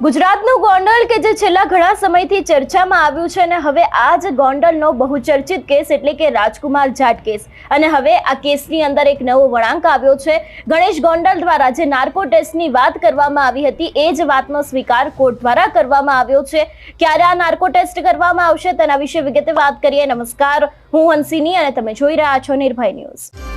ગુજરાતનું ગોંડલ કે જે છેલ્લા ઘણા સમયથી ચર્ચામાં આવ્યું છે અને હવે આ જ ગોંડલનો બહુચર્ચિત કેસ એટલે કે રાજકુમાર જાટ કેસ અને હવે આ કેસની અંદર એક નવો વળાંક આવ્યો છે। ગણેશ ગોંડલ દ્વારા જે નાર્કો ટેસ્ટની વાત કરવામાં આવી હતી એ જ વાતનો સ્વીકાર કોર્ટ દ્વારા કરવામાં આવ્યો છે। ક્યારે આ નાર્કો ટેસ્ટ કરવામાં આવશે તેના વિશે વિગતે વાત કરીએ। નમસ્કાર, હું હંસિની અને તમે જોઈ રહ્યા છો નિર્ભય ન્યૂઝ।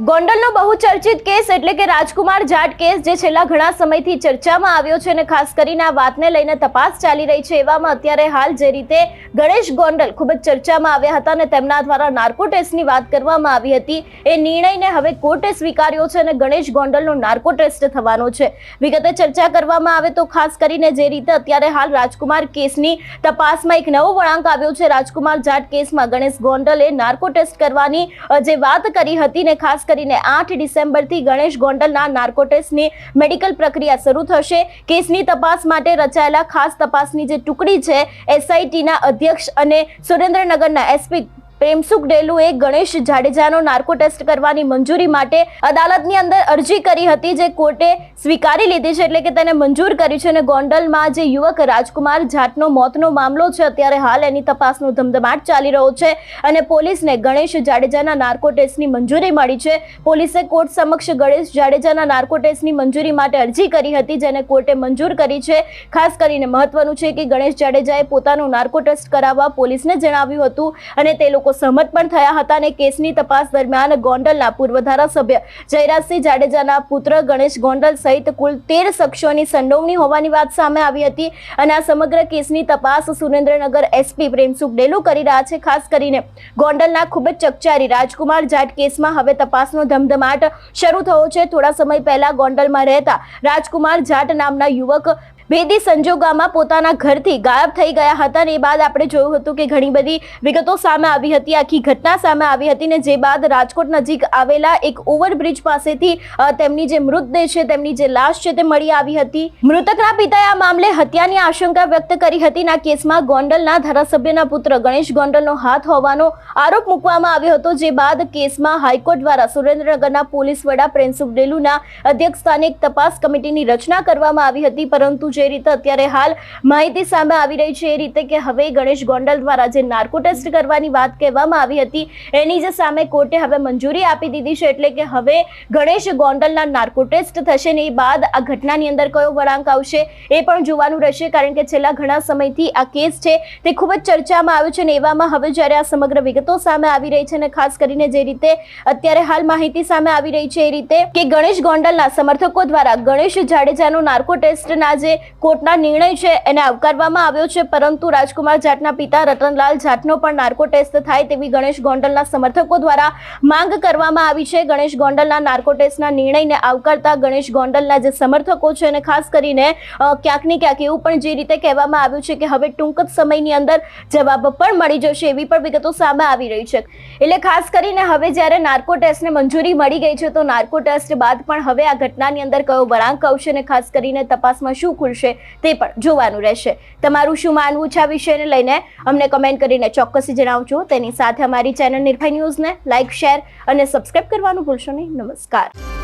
ગોંડલનો બહુચર્ચિત કેસ એટલે કે રાજકુમાર જાટ કેસ જે છેલ્લા ઘણા સમયથી ચર્ચામાં આવ્યો છે અને ખાસ કરીને આ વાતને લઈને તપાસ ચાલી રહી છે। એવામાં અત્યારે હાલ જે રીતે ગણેશ ગોંડલ ખૂબ જ ચર્ચામાં આવ્યા હતા અને તેમના દ્વારા નાર્કો ટેસ્ટની વાત કરવામાં આવી હતી એ નિર્ણયને હવે કોર્ટે સ્વીકાર્યો છે અને ગણેશ ગોંડલનો નાર્કો ટેસ્ટ થવાનો છે। વિગતે ચર્ચા કરવામાં આવે તો ખાસ કરીને જે રીતે અત્યારે હાલ રાજકુમાર કેસની તપાસમાં એક નવો વળાંક આવ્યો છે। રાજકુમાર જાટ કેસમાં ગણેશ ગોંડલે નાર્કો ટેસ્ટ કરવાની જે વાત કરી હતી ને ખાસ કરીને 8 ડિસેમ્બરથી ગણેશ ગોંડલના નાર્કો ટેસ્ટની મેડિકલ પ્રક્રિયા શરૂ થશે। કેસની તપાસ માટે રચાયેલા ખાસ તપાસની જે ટુકડી છે એસઆઈટીના અધ્યક્ષ અને સુરેન્દ્રનગરના એસપી પ્રેમસુખ ડેલુએ ગણેશ જાડેજાનો નાર્કો ટેસ્ટ કરવાની મંજૂરી માટે અદાલતની અંદર અરજી કરી હતી જે કોર્ટે સ્વીકારી લીધી છે એટલે કે તેને મંજૂર કરી છે। અને ગોંડલમાં જે યુવક રાજકુમાર જાટનો મોતનો મામલો છે અત્યારે હાલ એની તપાસનો ધમધમાટ ચાલી રહ્યો છે અને પોલીસને ગણેશ જાડેજાના નાર્કો ટેસ્ટની મંજૂરી મળી છે। પોલીસે કોર્ટ સમક્ષ ગણેશ જાડેજાના નાર્કો ટેસ્ટની મંજૂરી માટે અરજી કરી હતી જેને કોર્ટે મંજૂર કરી છે। ખાસ કરીને મહત્વનું છે કે ગણેશ જાડેજાએ પોતાનો નાર્કો ટેસ્ટ કરાવવા પોલીસને જણાવ્યું હતું અને તે લોકો સહમત પણ થયા હતા અને કેસની તપાસ દરમિયાન ગોંડલના પૂર્વ ધારાસભ્ય જયરાજસિંહ જાડેજાના પુત્ર ગણેશ ગોંડલ સહિત કુલ 13 શખ્સોની સંડોવણી હોવાની વાત સામે આવી હતી અને આ સમગ્ર કેસની તપાસ સુરેન્દ્રનગર એસપી પ્રેમસુખ ડેલુ કરી રહ્યા છે। ખાસ કરીને ગોંડલના ખૂબ જ ચકચારી રાજકુમાર જાટ કેસમાં હવે તપાસનો ધમધમાટ શરૂ થયો છે। થોડા સમય પહેલા ગોંડલમાં રહેતા રાજકુમાર જાટ નામના યુવક ભેદી સંજોગોમાં પોતાના ઘરથી ગાયબ થઈ ગયા હતા અને એ બાદ આપણે જોયું હતું કે ઘણી બધી વિગતો સામે આવી હતી, આખી ઘટના સામે આવી હતી ને જે બાદ રાજકોટ નજીક આવેલા એક ઓવરબ્રિજ પાસેથી તેમની જે મૃતદેહ છે તેમની જે લાશ છે તે મળી આવી હતી। મૃતકના પિતાએ આ મામલે હત્યાની આશંકા વ્યક્ત કરી હતી અને આ કેસમાં ગોંડલના ધારાસભ્યના પુત્ર ગણેશ ગોંડલનો હાથ હોવાનો આરોપ મૂકવામાં આવ્યો હતો જે બાદ કેસમાં હાઈકોર્ટ દ્વારા સુરેન્દ્રનગરના પોલીસ વડા પ્રેમસુખ ડેલુના અધ્યક્ષસ્થાને એક તપાસ કમિટીની રચના કરવામાં આવી હતી। પરંતુ જે રીતે અત્યારે હાલ માહિતી સામે આવી રહી છે એ રીતે કે હવે ગણેશ ગોંડલ દ્વારા જે નાર્કો ટેસ્ટ કરવાની વાત કહેવામાં આવી હતી એની જે સામે કોર્ટે હવે મંજૂરી આપી દીધી છે એટલે કે હવે ગણેશ ગોંડલના નાર્કો ટેસ્ટ થશે ને એ બાદ આ ઘટનાની અંદર કયો વળાંક આવશે એ પણ જોવાનું રહેશે કારણ કે છેલ્લા ઘણા સમયથી આ કેસ છે તે ખૂબ જ ચર્ચામાં આવ્યો છે અને એવામાં હવે જ્યારે આ સમગ્ર વિગતો સામે આવી રહી છે અને ખાસ કરીને જે રીતે અત્યારે હાલ માહિતી સામે આવી રહી છે એ રીતે કે ગણેશ ગોંડલના સમર્થકો દ્વારા ગણેશ જાડેજાનો નાર્કો ટેસ્ટના જે કોર્ટના નિર્ણય છે એને આવકારવામાં આવ્યો છે પરંતુ રાજકુમાર જાટના પિતા રતનલાલ જાટનો પણ નાર્કો ટેસ્ટ થાય તેવી ગણેશ ગોંડલના સમર્થકો દ્વારા માંગ કરવામાં આવી છે। ગણેશ ગોંડલના નાર્કો ટેસ્ટના નિર્ણયને આવકારતા ગણેશ ગોંડલના જે સમર્થકો છે અને ખાસ કરીને ક્યાંક ને ક્યાંક એવું પણ જે રીતે કહેવામાં આવ્યું છે કે હવે ટૂંક જ સમયની અંદર જવાબ પણ મળી જશે એવી પણ વિગતો સામે આવી રહી છે। એટલે ખાસ કરીને હવે જ્યારે નાર્કો ટેસ્ટને મંજૂરી મળી ગઈ છે તો નાર્કો ટેસ્ટ બાદ પણ હવે આ ઘટનાની અંદર કયો વળાંક આવશે અને ખાસ કરીને તપાસમાં શું ખુલશે તે પણ જોવાનું રહેશે। તમારું શું માનવું છે આ વિષયને લઈને અમને કમેન્ટ કરીને ચોક્કસ જણાવજો। તેની સાથે અમારી ચેનલ નિર્ભય ન્યૂઝને લાઇક, શેર અને સબસ્ક્રાઇબ કરવાનું ભૂલશો નહીં। નમસ્કાર।